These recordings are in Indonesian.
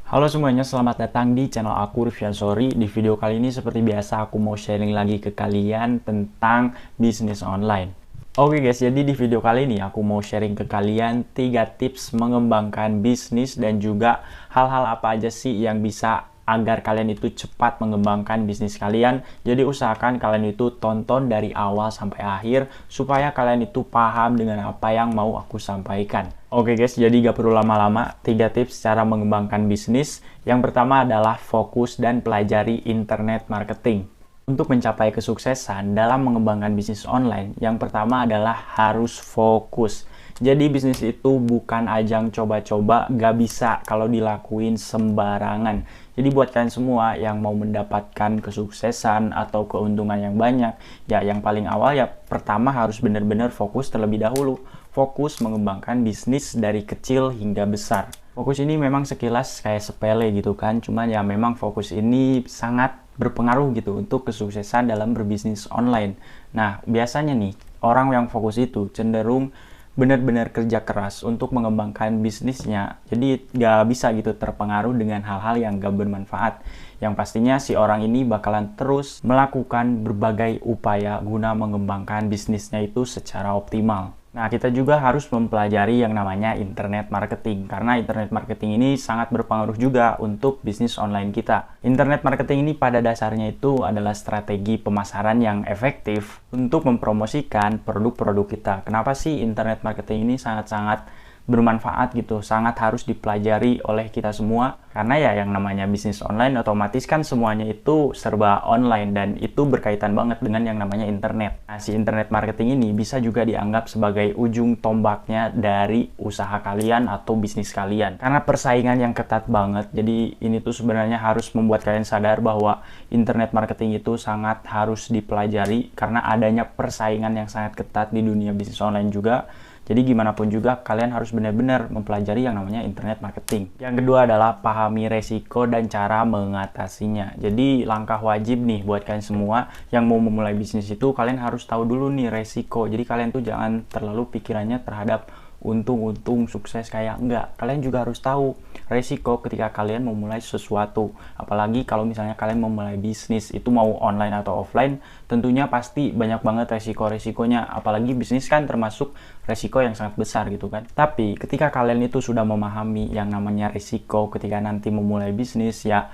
Halo semuanya, selamat datang di channel aku Rifyan Sori. Di video kali ini seperti biasa aku mau sharing lagi ke kalian tentang bisnis online. Oke guys, jadi di video kali ini aku mau sharing ke kalian 3 tips mengembangkan bisnis dan juga hal-hal apa aja sih yang bisa agar kalian itu cepat mengembangkan bisnis kalian. Jadi usahakan kalian itu tonton dari awal sampai akhir supaya kalian itu paham dengan apa yang mau aku sampaikan. Oke guys, jadi gak perlu lama-lama, 3 tips cara mengembangkan bisnis. Yang pertama adalah fokus dan pelajari internet marketing. Untuk mencapai kesuksesan dalam mengembangkan bisnis online, yang pertama adalah harus fokus. Jadi bisnis itu bukan ajang coba-coba, gak bisa kalau dilakuin sembarangan. Jadi buat kalian semua yang mau mendapatkan kesuksesan atau keuntungan yang banyak, ya yang paling awal ya pertama harus benar-benar fokus terlebih dahulu. Fokus mengembangkan bisnis dari kecil hingga besar. Fokus ini memang sekilas kayak sepele gitu kan, cuman ya memang fokus ini sangat berpengaruh gitu untuk kesuksesan dalam berbisnis online. Nah, biasanya nih, orang yang fokus itu cenderung benar-benar kerja keras untuk mengembangkan bisnisnya. Jadi gak bisa gitu terpengaruh dengan hal-hal yang gak bermanfaat. Yang pastinya si orang ini bakalan terus melakukan berbagai upaya guna mengembangkan bisnisnya itu secara optimal. Nah, kita juga harus mempelajari yang namanya internet marketing, karena internet marketing ini sangat berpengaruh juga untuk bisnis online kita. Internet marketing ini pada dasarnya itu adalah strategi pemasaran yang efektif untuk mempromosikan produk-produk kita. Kenapa sih internet marketing ini sangat-sangat bermanfaat gitu, sangat harus dipelajari oleh kita semua, karena ya yang namanya bisnis online otomatis kan semuanya itu serba online dan itu berkaitan banget dengan yang namanya internet. Nah, si internet marketing ini bisa juga dianggap sebagai ujung tombaknya dari usaha kalian atau bisnis kalian, karena persaingan yang ketat banget. Jadi ini tuh sebenarnya harus membuat kalian sadar bahwa internet marketing itu sangat harus dipelajari karena adanya persaingan yang sangat ketat di dunia bisnis online juga. Jadi gimana pun juga kalian harus benar-benar mempelajari yang namanya internet marketing. Yang kedua adalah pahami resiko dan cara mengatasinya. Jadi langkah wajib nih buat kalian semua yang mau memulai bisnis itu, kalian harus tahu dulu nih resiko. Jadi kalian tuh jangan terlalu pikirannya terhadap untung-untung sukses kayak enggak. Kalian juga harus tahu resiko ketika kalian memulai sesuatu. Apalagi kalau misalnya kalian memulai bisnis, itu mau online atau offline, tentunya pasti banyak banget resiko-resikonya. Apalagi bisnis kan termasuk resiko yang sangat besar gitu kan. Tapi ketika kalian itu sudah memahami yang namanya resiko ketika nanti memulai bisnis, ya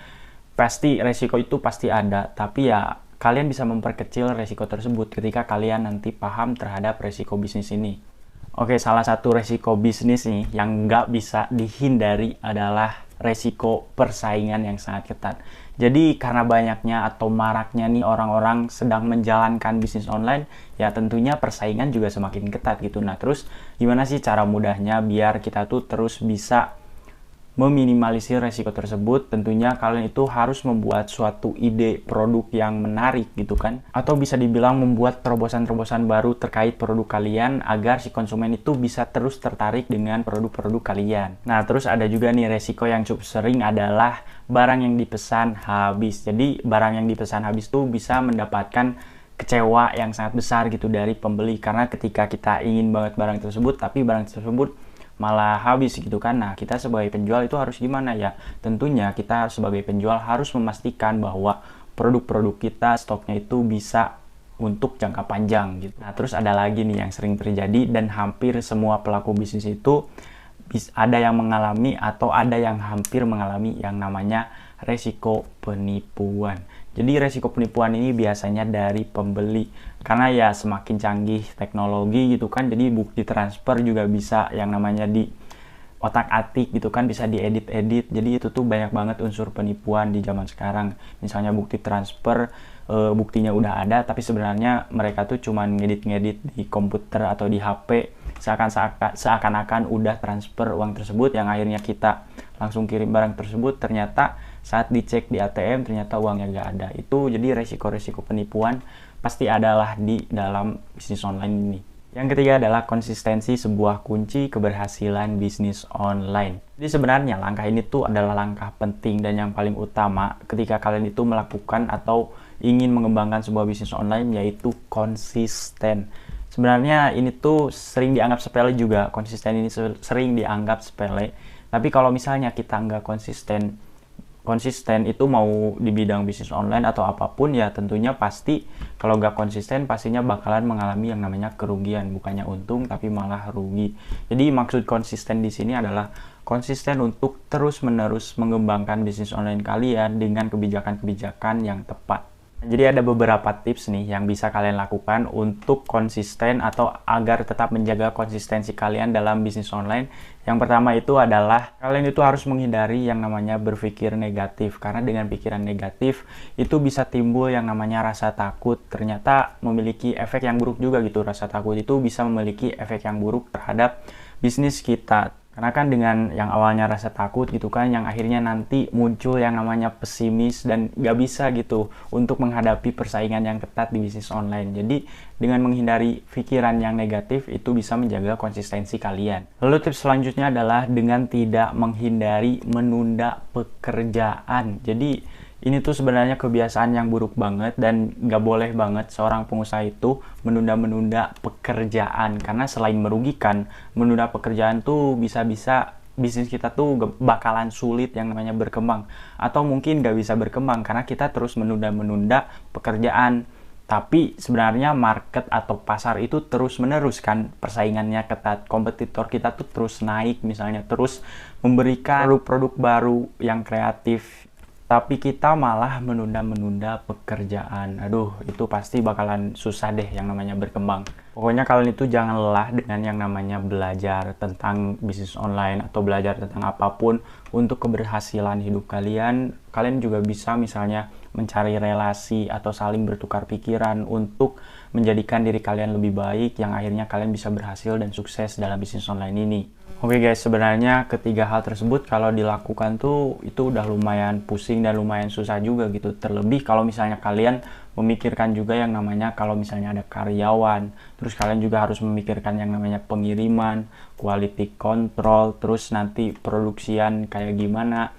pasti resiko itu pasti ada. Tapi ya kalian bisa memperkecil resiko tersebut ketika kalian nanti paham terhadap resiko bisnis ini. Oke, salah satu resiko bisnis nih yang nggak bisa dihindari adalah resiko persaingan yang sangat ketat. Jadi karena banyaknya atau maraknya nih orang-orang sedang menjalankan bisnis online, ya tentunya persaingan juga semakin ketat gitu. Nah, terus gimana sih cara mudahnya biar kita tuh terus bisa meminimalisir resiko tersebut? Tentunya kalian itu harus membuat suatu ide produk yang menarik gitu kan, atau bisa dibilang membuat terobosan-terobosan baru terkait produk kalian agar si konsumen itu bisa terus tertarik dengan produk-produk kalian. Nah, terus ada juga nih resiko yang cukup sering adalah barang yang dipesan habis. Jadi barang yang dipesan habis tuh bisa mendapatkan kecewa yang sangat besar gitu dari pembeli, karena ketika kita ingin banget barang tersebut tapi barang tersebut malah habis gitu kan. Nah, kita sebagai penjual itu harus gimana ya? Tentunya kita sebagai penjual harus memastikan bahwa produk-produk kita stoknya itu bisa untuk jangka panjang gitu. Nah, terus ada lagi nih yang sering terjadi dan hampir semua pelaku bisnis itu ada yang mengalami atau ada yang hampir mengalami yang namanya resiko penipuan. Jadi resiko penipuan ini biasanya dari pembeli, karena ya semakin canggih teknologi gitu kan, jadi bukti transfer juga bisa yang namanya di otak-atik gitu kan, bisa diedit-edit. Jadi itu tuh banyak banget unsur penipuan di zaman sekarang. Misalnya bukti transfer, buktinya udah ada tapi sebenarnya mereka tuh cuman ngedit-ngedit di komputer atau di HP, seakan-akan udah transfer uang tersebut, yang akhirnya kita langsung kirim barang tersebut, ternyata saat dicek di ATM ternyata uangnya nggak ada. Itu jadi resiko-resiko penipuan pasti adalah di dalam bisnis online ini. Yang ketiga adalah konsistensi, sebuah kunci keberhasilan bisnis online. Jadi sebenarnya langkah ini tuh adalah langkah penting dan yang paling utama ketika kalian itu melakukan atau ingin mengembangkan sebuah bisnis online, yaitu konsisten. Sebenarnya ini tuh sering dianggap sepele juga, konsisten ini sering dianggap sepele. Tapi kalau misalnya kita nggak konsisten itu mau di bidang bisnis online atau apapun, ya tentunya pasti kalau nggak konsisten pastinya bakalan mengalami yang namanya kerugian, bukannya untung tapi malah rugi. Jadi maksud konsisten di sini adalah konsisten untuk terus-menerus mengembangkan bisnis online kalian dengan kebijakan-kebijakan yang tepat. Jadi ada beberapa tips nih yang bisa kalian lakukan untuk konsisten atau agar tetap menjaga konsistensi kalian dalam bisnis online. Yang pertama itu adalah kalian itu harus menghindari yang namanya berpikir negatif, karena dengan pikiran negatif itu bisa timbul yang namanya rasa takut. Ternyata memiliki efek yang buruk juga gitu. Rasa takut itu bisa memiliki efek yang buruk terhadap bisnis kita. Karena kan dengan yang awalnya rasa takut gitu kan, yang akhirnya nanti muncul yang namanya pesimis dan gak bisa gitu untuk menghadapi persaingan yang ketat di bisnis online. Jadi dengan menghindari pikiran yang negatif itu bisa menjaga konsistensi kalian. Lalu tips selanjutnya adalah dengan tidak menghindari menunda pekerjaan. Jadi ini tuh sebenarnya kebiasaan yang buruk banget dan nggak boleh banget seorang pengusaha itu menunda-menunda pekerjaan. Karena selain merugikan, menunda pekerjaan tuh bisa-bisa bisnis kita tuh bakalan sulit yang namanya berkembang. Atau mungkin nggak bisa berkembang karena kita terus menunda-menunda pekerjaan. Tapi sebenarnya market atau pasar itu terus-menerus kan persaingannya ketat. Kompetitor kita tuh terus naik, misalnya terus memberikan produk-produk baru yang kreatif. Tapi kita malah menunda-menunda pekerjaan. Aduh, itu pasti bakalan susah deh yang namanya berkembang. Pokoknya kalian itu jangan lelah dengan yang namanya belajar tentang bisnis online atau belajar tentang apapun untuk keberhasilan hidup kalian. Kalian juga bisa misalnya mencari relasi atau saling bertukar pikiran untuk menjadikan diri kalian lebih baik yang akhirnya kalian bisa berhasil dan sukses dalam bisnis online ini. Oke guys, sebenarnya ketiga hal tersebut kalau dilakukan tuh itu udah lumayan pusing dan lumayan susah juga gitu. Terlebih kalau misalnya kalian memikirkan juga yang namanya kalau misalnya ada karyawan, terus kalian juga harus memikirkan yang namanya pengiriman, quality control, terus nanti produksian kayak gimana.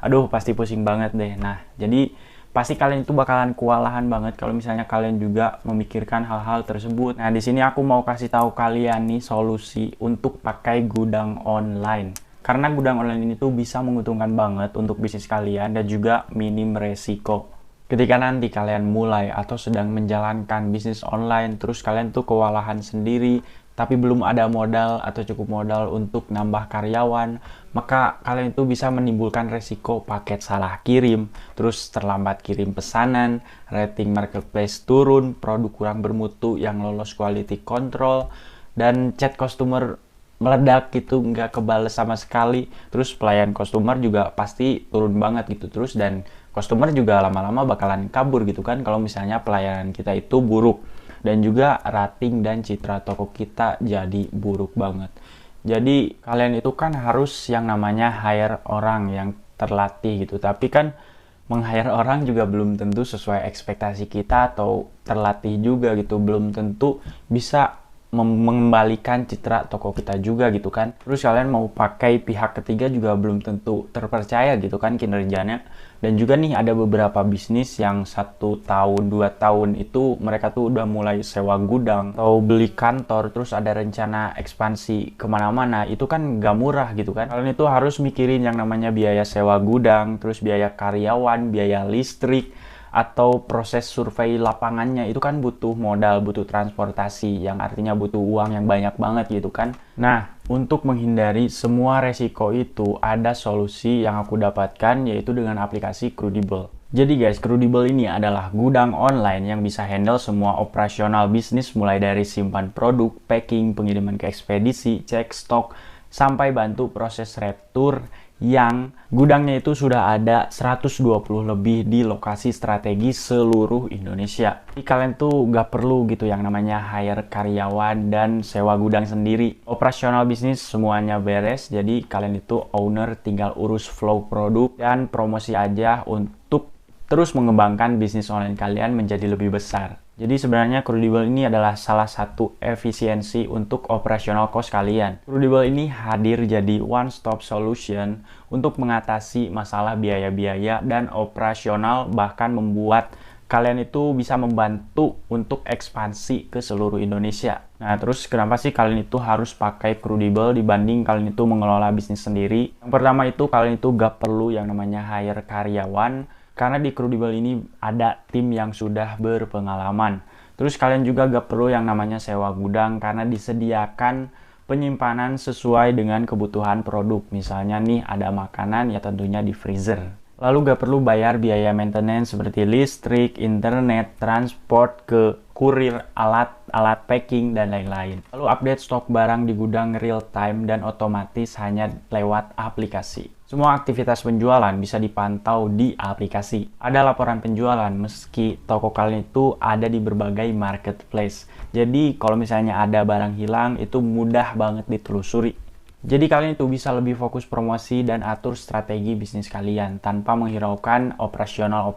Aduh, pasti pusing banget deh. Nah, jadi pasti kalian itu bakalan kewalahan banget kalau misalnya kalian juga memikirkan hal-hal tersebut. Nah, di sini aku mau kasih tahu kalian nih solusi untuk pakai gudang online. Karena gudang online ini tuh bisa menguntungkan banget untuk bisnis kalian dan juga minim resiko. Ketika nanti kalian mulai atau sedang menjalankan bisnis online, terus kalian tuh kewalahan sendiri, tapi belum ada modal atau cukup modal untuk nambah karyawan, maka kalian itu bisa menimbulkan resiko paket salah kirim, terus terlambat kirim pesanan, rating marketplace turun, produk kurang bermutu yang lolos quality control, dan chat customer meledak gitu, nggak kebales sama sekali. Terus pelayan customer juga pasti turun banget gitu terus, dan customer juga lama-lama bakalan kabur gitu kan kalau misalnya pelayanan kita itu buruk. Dan juga rating dan citra toko kita jadi buruk banget. Jadi kalian itu kan harus yang namanya hire orang yang terlatih gitu. Tapi kan meng-hire orang juga belum tentu sesuai ekspektasi kita atau terlatih juga gitu. Belum tentu bisa mengembalikan citra toko kita juga gitu kan. Terus kalian mau pakai pihak ketiga juga belum tentu terpercaya gitu kan kinerjanya. Dan juga nih ada beberapa bisnis yang 1 tahun, 2 tahun itu mereka tuh udah mulai sewa gudang atau beli kantor, terus ada rencana ekspansi kemana-mana. Itu kan gak murah gitu kan. Kalian itu harus mikirin yang namanya biaya sewa gudang, terus biaya karyawan, biaya listrik, atau proses survei lapangannya. Itu kan butuh modal, butuh transportasi, yang artinya butuh uang yang banyak banget gitu kan. Nah, untuk menghindari semua resiko itu ada solusi yang aku dapatkan, yaitu dengan aplikasi Crudable. Jadi guys, Crudable ini adalah gudang online yang bisa handle semua operasional bisnis, mulai dari simpan produk, packing, pengiriman ke ekspedisi, cek stok, sampai bantu proses retur, yang gudangnya itu sudah ada 120 lebih di lokasi strategis seluruh Indonesia. Jadi kalian tuh gak perlu gitu yang namanya hire karyawan dan sewa gudang sendiri. Operasional bisnis semuanya beres, jadi kalian itu owner tinggal urus flow produk dan promosi aja untuk terus mengembangkan bisnis online kalian menjadi lebih besar. Jadi sebenarnya Crudable ini adalah salah satu efisiensi untuk operasional cost kalian. Crudable ini hadir jadi one-stop solution untuk mengatasi masalah biaya-biaya dan operasional, bahkan membuat kalian itu bisa membantu untuk ekspansi ke seluruh Indonesia. Nah, terus kenapa sih kalian itu harus pakai Crudibel dibanding kalian itu mengelola bisnis sendiri? Yang pertama itu kalian itu gak perlu yang namanya hire karyawan, karena di Crudibel ini ada tim yang sudah berpengalaman. Terus kalian juga gak perlu yang namanya sewa gudang, karena disediakan penyimpanan sesuai dengan kebutuhan produk. Misalnya nih ada makanan ya tentunya di freezer. Lalu gak perlu bayar biaya maintenance seperti listrik, internet, transport, ke kurir, alat packing, dan lain-lain. Lalu update stok barang di gudang real time dan otomatis hanya lewat aplikasi. Semua aktivitas penjualan bisa dipantau di aplikasi. Ada laporan penjualan meski toko kalian itu ada di berbagai marketplace. Jadi kalau misalnya ada barang hilang itu mudah banget ditelusuri. Jadi kalian itu bisa lebih fokus promosi dan atur strategi bisnis kalian tanpa menghiraukan operasional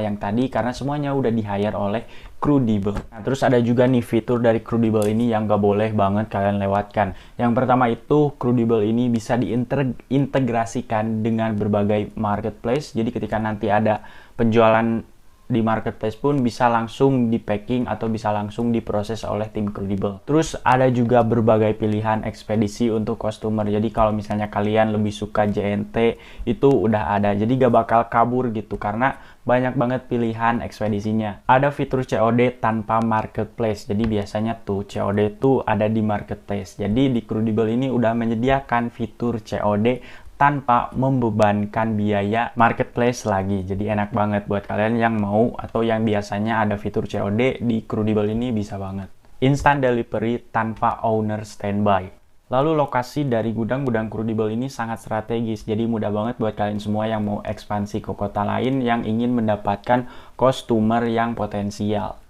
yang tadi karena semuanya udah di-hire oleh Crudibel. Nah, terus ada juga nih fitur dari Crudibel ini yang gak boleh banget kalian lewatkan. Yang pertama itu Crudibel ini bisa diintegrasikan dengan berbagai marketplace. Jadi ketika nanti ada penjualan di marketplace pun bisa langsung di packing atau bisa langsung diproses oleh tim Crudibel. Terus ada juga berbagai pilihan ekspedisi untuk customer. Jadi kalau misalnya kalian lebih suka JNT itu udah ada. Jadi gak bakal kabur gitu karena banyak banget pilihan ekspedisinya. Ada fitur COD tanpa marketplace. Jadi biasanya tuh COD tuh ada di marketplace. Jadi di Crudibel ini udah menyediakan fitur COD tanpa membebankan biaya marketplace lagi. Jadi enak banget buat kalian yang mau atau yang biasanya ada fitur COD di Crudibel ini bisa banget. Instant delivery tanpa owner standby. Lalu lokasi dari gudang-gudang Crudibel ini sangat strategis. Jadi mudah banget buat kalian semua yang mau ekspansi ke kota lain yang ingin mendapatkan customer yang potensial.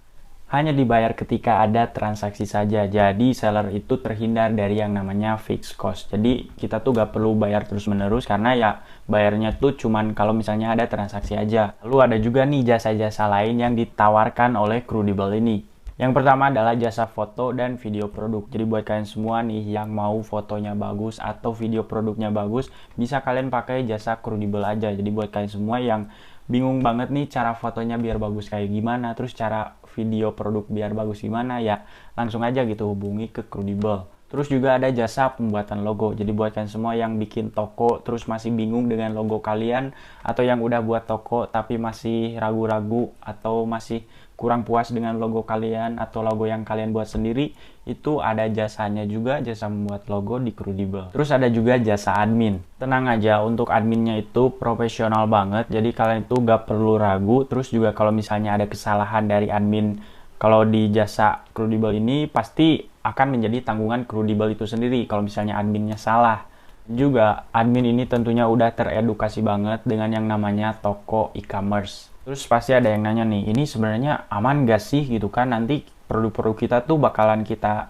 Hanya dibayar ketika ada transaksi saja. Jadi seller itu terhindar dari yang namanya fixed cost. Jadi kita tuh gak perlu bayar terus-menerus karena ya bayarnya tuh cuman kalau misalnya ada transaksi aja. Lalu ada juga nih jasa-jasa lain yang ditawarkan oleh Crudibel ini. Yang pertama adalah jasa foto dan video produk. Jadi buat kalian semua nih yang mau fotonya bagus atau video produknya bagus, bisa kalian pakai jasa Crudibel aja. Jadi buat kalian semua yang bingung banget nih cara fotonya biar bagus kayak gimana, terus cara video produk biar bagus gimana, ya langsung aja gitu hubungi ke Crudibel. Terus juga ada jasa pembuatan logo. Jadi buat kalian semua yang bikin toko terus masih bingung dengan logo kalian, atau yang udah buat toko tapi masih ragu-ragu atau masih kurang puas dengan logo kalian atau logo yang kalian buat sendiri, itu ada jasanya juga, jasa membuat logo di Crudibel. Terus ada juga jasa admin. Tenang aja, untuk adminnya itu profesional banget, jadi kalian itu gak perlu ragu. Terus juga kalau misalnya ada kesalahan dari admin, kalau di jasa Crudibel ini pasti akan menjadi tanggungan Crudibel itu sendiri kalau misalnya adminnya salah. Juga admin ini tentunya udah teredukasi banget dengan yang namanya toko e-commerce. Terus pasti ada yang nanya nih, ini sebenarnya aman gak sih gitu kan, nanti produk-produk kita tuh bakalan kita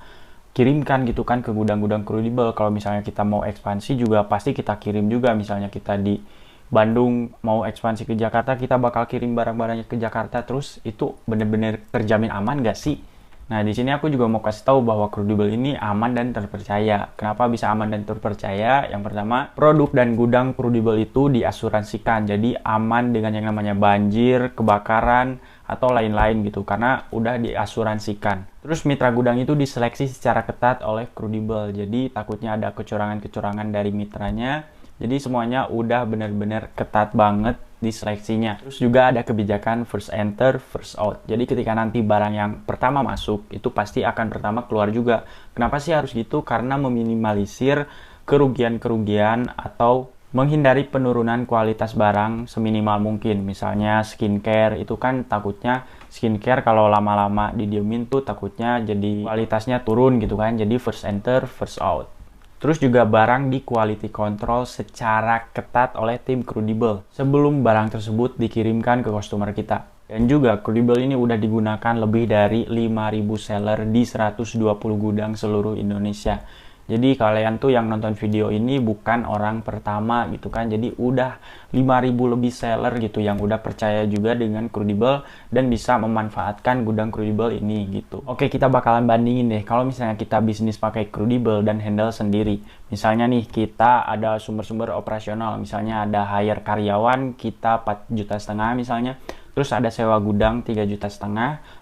kirimkan gitu kan ke gudang-gudang Crudibel. Kalau misalnya kita mau ekspansi juga pasti kita kirim juga. Misalnya kita di Bandung mau ekspansi ke Jakarta, kita bakal kirim barang-barangnya ke Jakarta. Terus itu bener-bener terjamin aman gak sih? Nah, di sini aku juga mau kasih tahu bahwa Crudibel ini aman dan terpercaya. Kenapa bisa aman dan terpercaya? Yang pertama, produk dan gudang Crudibel itu diasuransikan. Jadi aman dengan yang namanya banjir, kebakaran, atau lain-lain gitu. Karena udah diasuransikan. Terus mitra gudang itu diseleksi secara ketat oleh Crudibel. Jadi takutnya ada kecurangan-kecurangan dari mitranya. Jadi semuanya udah bener-bener ketat banget di seleksinya. Terus juga ada kebijakan first enter, first out. Jadi ketika nanti barang yang pertama masuk, itu pasti akan pertama keluar juga. Kenapa sih harus gitu? Karena meminimalisir kerugian-kerugian atau menghindari penurunan kualitas barang seminimal mungkin. Misalnya skincare, itu kan takutnya skincare kalau lama-lama didiemin tuh takutnya jadi kualitasnya turun gitu kan. Jadi first enter, first out. Terus juga barang di quality control secara ketat oleh tim Crudibel sebelum barang tersebut dikirimkan ke customer kita. Dan juga Crudibel ini udah digunakan lebih dari 5.000 seller di 120 gudang seluruh Indonesia. Jadi kalian tuh yang nonton video ini bukan orang pertama gitu kan. Jadi udah 5.000 lebih seller gitu yang udah percaya juga dengan Crudibel dan bisa memanfaatkan gudang Crudibel ini gitu. Oke, kita bakalan bandingin deh kalau misalnya kita bisnis pakai Crudibel dan handle sendiri. Misalnya nih kita ada sumber-sumber operasional, misalnya ada hire karyawan kita 4,5 juta misalnya. Terus ada sewa gudang 3,5 juta,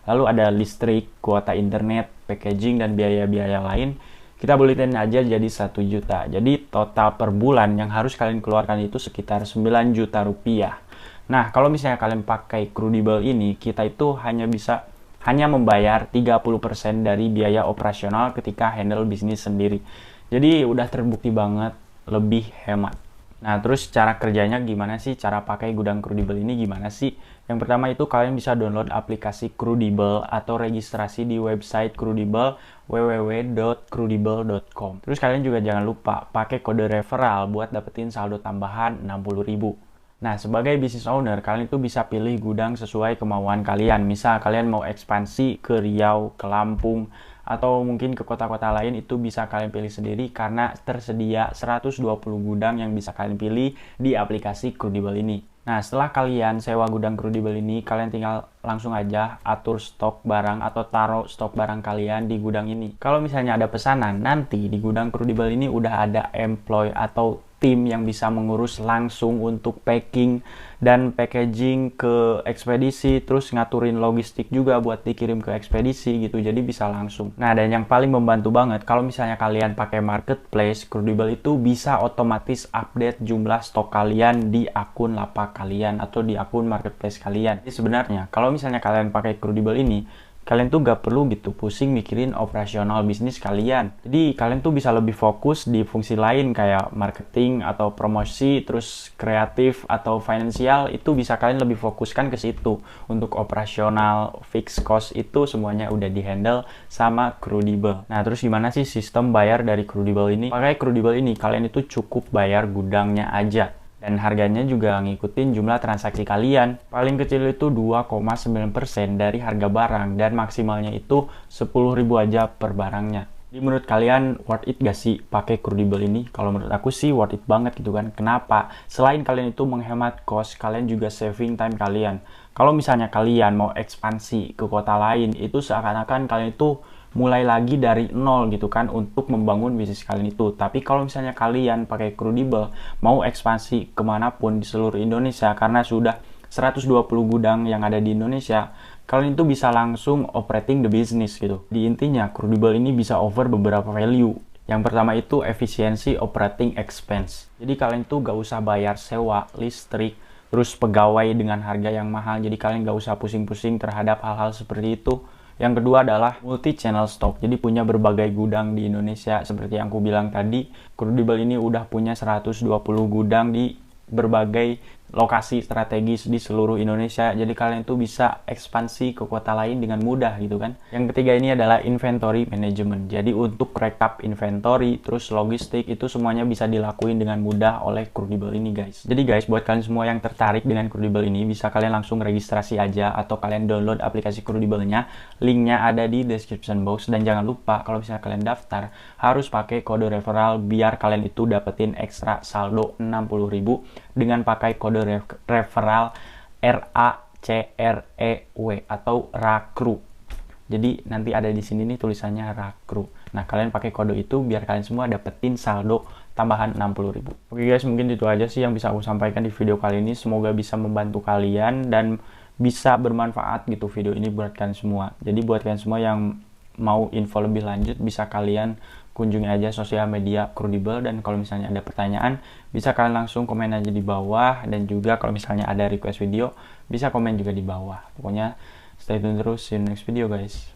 lalu ada listrik, kuota internet, packaging, dan biaya-biaya lain. Kita buletin aja jadi 1 juta. Jadi total per bulan yang harus kalian keluarkan itu sekitar 9 juta rupiah. Nah, kalau misalnya kalian pakai Crudibel ini, kita itu hanya membayar 30% dari biaya operasional ketika handle bisnis sendiri. Jadi udah terbukti banget lebih hemat. Nah, terus cara kerjanya gimana sih? Cara pakai gudang Crudibel ini gimana sih? Yang pertama itu kalian bisa download aplikasi Crudibel atau registrasi di website Crudibel www.crudibel.com. Terus kalian juga jangan lupa pakai kode referral buat dapetin saldo tambahan 60.000. Nah, sebagai business owner, kalian itu bisa pilih gudang sesuai kemauan kalian. Misal kalian mau ekspansi ke Riau, ke Lampung, atau mungkin ke kota-kota lain, itu bisa kalian pilih sendiri karena tersedia 120 gudang yang bisa kalian pilih di aplikasi Crudibel ini. Nah, setelah kalian sewa gudang Crudibel ini, kalian tinggal langsung aja atur stok barang atau taruh stok barang kalian di gudang ini. Kalau misalnya ada pesanan, nanti di gudang Crudibel ini udah ada employee atau tim yang bisa mengurus langsung untuk packing dan packaging ke ekspedisi, terus ngaturin logistik juga buat dikirim ke ekspedisi gitu, jadi bisa langsung. Nah, dan yang paling membantu banget, kalau misalnya kalian pakai marketplace, Crudibel itu bisa otomatis update jumlah stok kalian di akun lapak kalian atau di akun marketplace kalian. Jadi sebenarnya, kalau misalnya kalian pakai Crudibel ini, kalian tuh gak perlu gitu pusing mikirin operasional bisnis kalian. Jadi kalian tuh bisa lebih fokus di fungsi lain kayak marketing atau promosi, terus kreatif atau finansial, itu bisa kalian lebih fokuskan ke situ. Untuk operasional, fixed cost itu semuanya udah dihandle sama Crudibel. Nah, terus gimana sih sistem bayar dari Crudibel ini? Pakai Crudibel ini kalian itu cukup bayar gudangnya aja. Dan harganya juga ngikutin jumlah transaksi kalian. Paling kecil itu 2,9% dari harga barang dan maksimalnya itu 10.000 aja per barangnya. Jadi menurut kalian worth it gak sih pakai Crudibel ini? Kalau menurut aku sih worth it banget gitu kan. Kenapa? Selain kalian itu menghemat cost, kalian juga saving time kalian. Kalau misalnya kalian mau ekspansi ke kota lain, itu seakan-akan kalian itu mulai lagi dari nol gitu kan untuk membangun bisnis kalian itu. Tapi kalau misalnya kalian pakai Crudibel mau ekspansi kemanapun di seluruh Indonesia, karena sudah 120 gudang yang ada di Indonesia, kalian itu bisa langsung operating the business gitu. Di intinya Crudibel ini bisa offer beberapa value. Yang pertama itu efisiensi operating expense. Jadi kalian tuh gak usah bayar sewa, listrik, terus pegawai dengan harga yang mahal. Jadi kalian gak usah pusing-pusing terhadap hal-hal seperti itu. Yang kedua adalah multi-channel stock. Jadi punya berbagai gudang di Indonesia. Seperti yang aku bilang tadi, Crudibel ini udah punya 120 gudang di berbagai lokasi strategis di seluruh Indonesia. Jadi kalian tuh bisa ekspansi ke kota lain dengan mudah gitu kan. Yang ketiga ini adalah inventory management. Jadi untuk rekap inventory, terus logistik, itu semuanya bisa dilakuin dengan mudah oleh Crudibel ini guys. Jadi guys, buat kalian semua yang tertarik dengan Crudibel ini, bisa kalian langsung registrasi aja atau kalian download aplikasi Crudibelnya. Linknya ada di description box. Dan jangan lupa kalau misalnya kalian daftar, harus pakai kode referral biar kalian itu dapetin ekstra saldo 60.000 dengan pakai kode referral RACREW atau RACRU. Jadi nanti ada di sini nih tulisannya RACRU. Nah, kalian pakai kode itu biar kalian semua dapetin saldo tambahan 60.000. Oke guys, mungkin itu aja sih yang bisa aku sampaikan di video kali ini. Semoga bisa membantu kalian dan bisa bermanfaat gitu video ini buat kalian semua. Jadi buat kalian semua yang mau info lebih lanjut, bisa kalian kunjungi aja sosial media Crudibel. Dan kalau misalnya ada pertanyaan, bisa kalian langsung komen aja di bawah. Dan juga kalau misalnya ada request video, bisa komen juga di bawah. Pokoknya stay tune terus, see you in the next video guys.